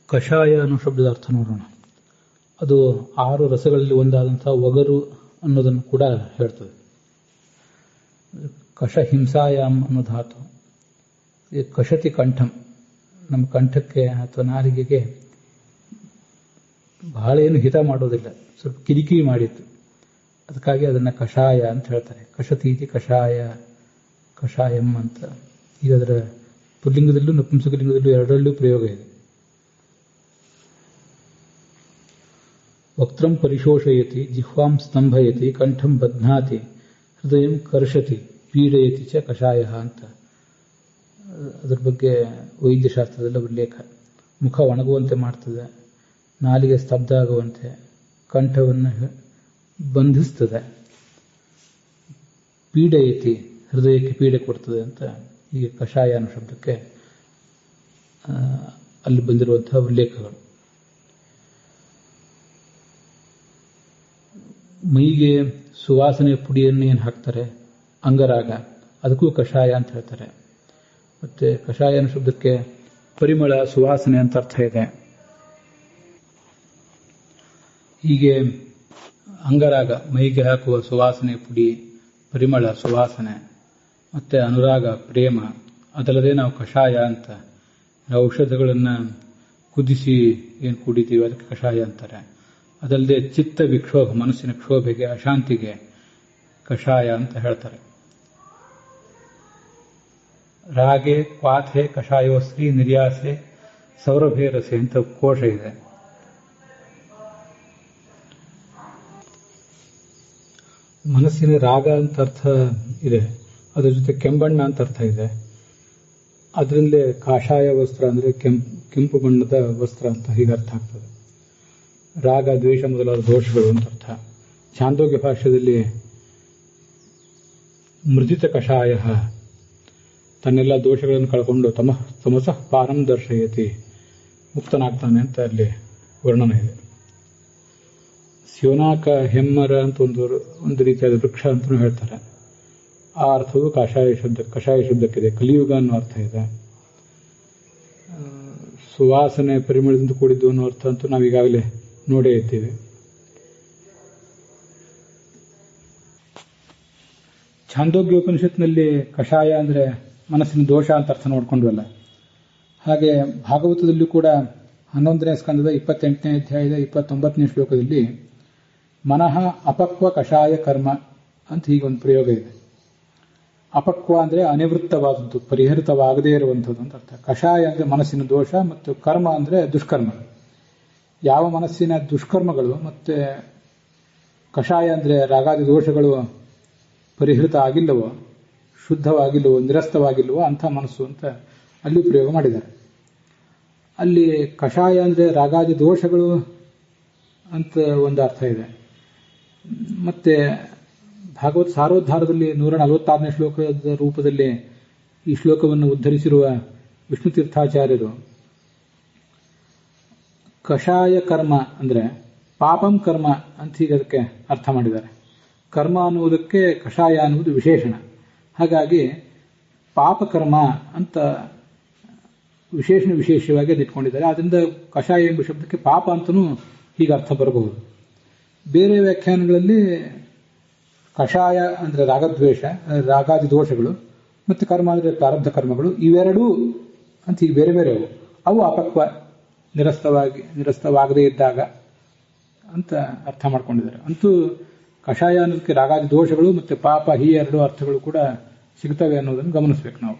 ಕಷಾಯ ಅನ್ನೋ ಶಬ್ದದ ಅರ್ಥ ನೋಡೋಣ. ಅದು 6 ರಸಗಳಲ್ಲಿ ಒಂದಾದಂತಹ ಒಗರು ಅನ್ನೋದನ್ನು ಕೂಡ ಹೇಳ್ತದೆ. ಕಷ ಹಿಂಸಾಯಾಮ್ ಅನ್ನೋ ಧಾತು. ಕಷತಿ ಕಂಠಂ, ನಮ್ಮ ಕಂಠಕ್ಕೆ ಅಥವಾ ನಾಲಿಗೆಗೆ ಬಹಳ ಏನು ಹಿತ ಮಾಡೋದಿಲ್ಲ, ಸ್ವಲ್ಪ ಕಿರಿಕಿರಿ ಮಾಡಿತ್ತು. ಅದಕ್ಕಾಗಿ ಅದನ್ನು ಕಷಾಯ ಅಂತ ಹೇಳ್ತಾರೆ. ಕಷತೀತಿ ಕಷಾಯ, ಕಷಾಯಂ ಅಂತ. ಈಗ ಅದರ ಪುಲ್ಲಿಂಗದಲ್ಲೂ ನಪುಂಸಕಲಿಂಗದಲ್ಲೂ ಎರಡರಲ್ಲೂ ಪ್ರಯೋಗ ಇದೆ. ವಕ್ತ್ರಂ ಪರಿಶೋಷಯತಿ, ಜಿಹ್ವಾಂ ಸ್ತಂಭಯತಿ, ಕಂಠಂ ಬಧ್ನಾತಿ, ಹೃದಯಂ ಕರ್ಷತಿ, ಪೀಡಯತಿ ಚ ಕಷಾಯ ಅಂತ. ಅದರ ಬಗ್ಗೆ ವೈದ್ಯಶಾಸ್ತ್ರದಲ್ಲ ಉಲ್ಲೇಖ. ಮುಖ ಒಣಗುವಂತೆ ಮಾಡ್ತದೆ, ನಾಲಿಗೆ ಸ್ತಬ್ಧ ಆಗುವಂತೆ, ಕಂಠವನ್ನು ಬಂಧಿಸ್ತದೆ, ಪೀಡಯತಿ ಹೃದಯಕ್ಕೆ ಪೀಡೆ ಕೊಡ್ತದೆ ಅಂತ. ಹೀಗೆ ಕಷಾಯ ಅನ್ನೋ ಶಬ್ದಕ್ಕೆ ಅಲ್ಲಿ ಬಂದಿರುವಂತಹ ಉಲ್ಲೇಖಗಳು. ಮೈಗೆ ಸುವಾಸನೆ ಪುಡಿಯನ್ನು ಏನು ಹಾಕ್ತಾರೆ, ಅಂಗರಾಗ, ಅದಕ್ಕೂ ಕಷಾಯ ಅಂತ ಹೇಳ್ತಾರೆ. ಮತ್ತೆ ಕಷಾಯ ಅನ್ನೋ ಶಬ್ದಕ್ಕೆ ಪರಿಮಳ, ಸುವಾಸನೆ ಅಂತ ಅರ್ಥ ಇದೆ. ಹೀಗೆ ಅಂಗರಾಗ, ಮೈಗೆ ಹಾಕುವ ಸುವಾಸನೆ ಪುಡಿ, ಪರಿಮಳ, ಸುವಾಸನೆ, ಮತ್ತೆ ಅನುರಾಗ, ಪ್ರೇಮ, ಅದಲ್ಲದೆ ನಾವು ಕಷಾಯ ಅಂತ ಔಷಧಗಳನ್ನು ಕುದಿಸಿ ಏನು ಕುಡಿತೀವಿ ಅದಕ್ಕೆ ಕಷಾಯ ಅಂತಾರೆ. ಅದಲ್ಲದೆ ಚಿತ್ತ ವಿಕ್ಷೋಭ, ಮನಸ್ಸಿನ ಕ್ಷೋಭೆಗೆ, ಅಶಾಂತಿಗೆ ಕಷಾಯ ಅಂತ ಹೇಳ್ತಾರೆ. ರಾಗೆ ಕ್ವಾಥೆ ಕಷಾಯೋಸ್ತ್ರೀ ನಿರ್ಯಾಸೆ ಸೌರಭೇ ರಸೆ ಅಂತ ಕೋಶ ಇದೆ. ಮನಸ್ಸಿನ ರಾಗ ಅಂತ ಅರ್ಥ ಇದೆ, ಅದರ ಜೊತೆ ಕೆಂಬಣ್ಣ ಅಂತ ಅರ್ಥ ಇದೆ. ಅದರಲ್ಲೇ ಕಾಷಾಯ ವಸ್ತ್ರ ಅಂದರೆ ಕೆಂಪು ಬಣ್ಣದ ವಸ್ತ್ರ ಅಂತ ಹೀಗೆ ಅರ್ಥ ಆಗ್ತದೆ. ರಾಗ, ದ್ವೇಷ ಮೊದಲಾದ ದೋಷಗಳು ಅಂತ ಅರ್ಥ. ಛಾಂದೋಗ್ಯ ಭಾಷ್ಯದಲ್ಲಿ ಮೃದಿತ ಕಷಾಯ, ತನ್ನೆಲ್ಲ ದೋಷಗಳನ್ನು ಕಳ್ಕೊಂಡು ತಮಸಃ ಪಾರಂ ದರ್ಶಯತಿ, ಮುಕ್ತನಾಗ್ತಾನೆ ಅಂತ ಅಲ್ಲಿ ವರ್ಣನೆ ಇದೆ. ಸ್ಯೋನಾಕ ಹೆಮ್ಮರ ಅಂತ ಒಂದು ರೀತಿಯಾದ ವೃಕ್ಷ ಅಂತಲೂ ಹೇಳ್ತಾರೆ. ಆ ಅರ್ಥವು ಕಷಾಯ ಶಬ್ದಕ್ಕಿದೆ. ಕಲಿಯುಗ ಅನ್ನೋ ಅರ್ಥ ಇದೆ. ಸುವಾಸನೆ ಪರಿಮಳದಿಂದ ಕೂಡಿದ್ದು ಅನ್ನೋ ಅರ್ಥ ಅಂತೂ ನಾವೀಗಾಗಲೇ ನೋಡೇ ಇದ್ದೀವಿ. ಛಾಂದೋಗ್ಯ ಉಪನಿಷತ್ನಲ್ಲಿ ಕಷಾಯ ಅಂದರೆ ಮನಸ್ಸಿನ ದೋಷ ಅಂತ ಅರ್ಥ ನೋಡ್ಕೊಂಡ್ವಲ್ಲ, ಹಾಗೆ ಭಾಗವತದಲ್ಲೂ ಕೂಡ 11ನೇ ಸ್ಕಂದದ 28ನೇ ಅಧ್ಯಾಯದ 29ನೇ ಶ್ಲೋಕದಲ್ಲಿ ಮನಃ ಅಪಕ್ವ ಕಷಾಯ ಕರ್ಮ ಅಂತ ಹೀಗೊಂದು ಪ್ರಯೋಗ ಇದೆ. ಅಪಕ್ವ ಅಂದರೆ ಅನಿವೃತ್ತವಾದದ್ದು, ಪರಿಹರಿತವಾಗದೇ ಇರುವಂಥದ್ದು ಅಂತ ಅರ್ಥ. ಕಷಾಯ ಅಂದರೆ ಮನಸ್ಸಿನ ದೋಷ, ಮತ್ತು ಕರ್ಮ ಅಂದರೆ ದುಷ್ಕರ್ಮ. ಯಾವ ಮನಸ್ಸಿನ ದುಷ್ಕರ್ಮಗಳು ಮತ್ತು ಕಷಾಯ ಅಂದರೆ ರಾಗಾದಿ ದೋಷಗಳು ಪರಿಹೃತ ಆಗಿಲ್ಲವೋ, ಶುದ್ಧವಾಗಿಲ್ಲವೋ, ನಿರಸ್ತವಾಗಿಲ್ಲವೋ ಅಂಥ ಮನಸ್ಸು ಅಂತ ಅಲ್ಲಿ ಪ್ರಯೋಗ ಮಾಡಿದ್ದಾರೆ. ಅಲ್ಲಿ ಕಷಾಯ ಅಂದರೆ ರಾಗಾದಿ ದೋಷಗಳು ಅಂತ ಒಂದು ಅರ್ಥ ಇದೆ. ಮತ್ತೆ ಭಾಗವತ ಸಾರೋದ್ಧಾರದಲ್ಲಿ 146ನೇ ಶ್ಲೋಕದ ರೂಪದಲ್ಲಿ ಈ ಶ್ಲೋಕವನ್ನು ಉದ್ಧರಿಸಿರುವ ವಿಷ್ಣು ತೀರ್ಥಾಚಾರ್ಯರು ಕಷಾಯ ಕರ್ಮ ಅಂದರೆ ಪಾಪಂ ಕರ್ಮ ಅಂತ ಹೀಗೆ ಅದಕ್ಕೆ ಅರ್ಥ ಮಾಡಿದ್ದಾರೆ. ಕರ್ಮ ಅನ್ನುವುದಕ್ಕೆ ಕಷಾಯ ಅನ್ನುವುದು ವಿಶೇಷಣ. ಹಾಗಾಗಿ ಪಾಪಕರ್ಮ ಅಂತ ವಿಶೇಷವಾಗಿ ಅದು ಇಟ್ಕೊಂಡಿದ್ದಾರೆ. ಆದ್ದರಿಂದ ಕಷಾಯ ಎಂಬ ಶಬ್ದಕ್ಕೆ ಪಾಪ ಅಂತಲೂ ಹೀಗೆ ಅರ್ಥ ಬರಬಹುದು. ಬೇರೆ ವ್ಯಾಖ್ಯಾನಗಳಲ್ಲಿ ಕಷಾಯ ಅಂದರೆ ರಾಗದ್ವೇಷ, ರಾಗಾದಿ ದೋಷಗಳು, ಮತ್ತು ಕರ್ಮ ಅಂದರೆ ಪ್ರಾರಬ್ಧ ಕರ್ಮಗಳು, ಇವೆರಡೂ ಅಂತ ಈಗ ಬೇರೆ ಬೇರೆ ಅವು ಅಪಕ್ವ, ನಿರಸ್ತವಾಗದೇ ಇದ್ದಾಗ ಅಂತ ಅರ್ಥ ಮಾಡ್ಕೊಂಡಿದ್ದಾರೆ. ಅಂತೂ ಕಷಾಯ ಅನ್ನೋದಕ್ಕೆ ರಾಗಾದಿ ದೋಷಗಳು ಮತ್ತು ಪಾಪ, ಈ ಎರಡು ಅರ್ಥಗಳು ಕೂಡ ಸಿಗ್ತವೆ ಅನ್ನೋದನ್ನು ಗಮನಿಸಬೇಕು ನಾವು.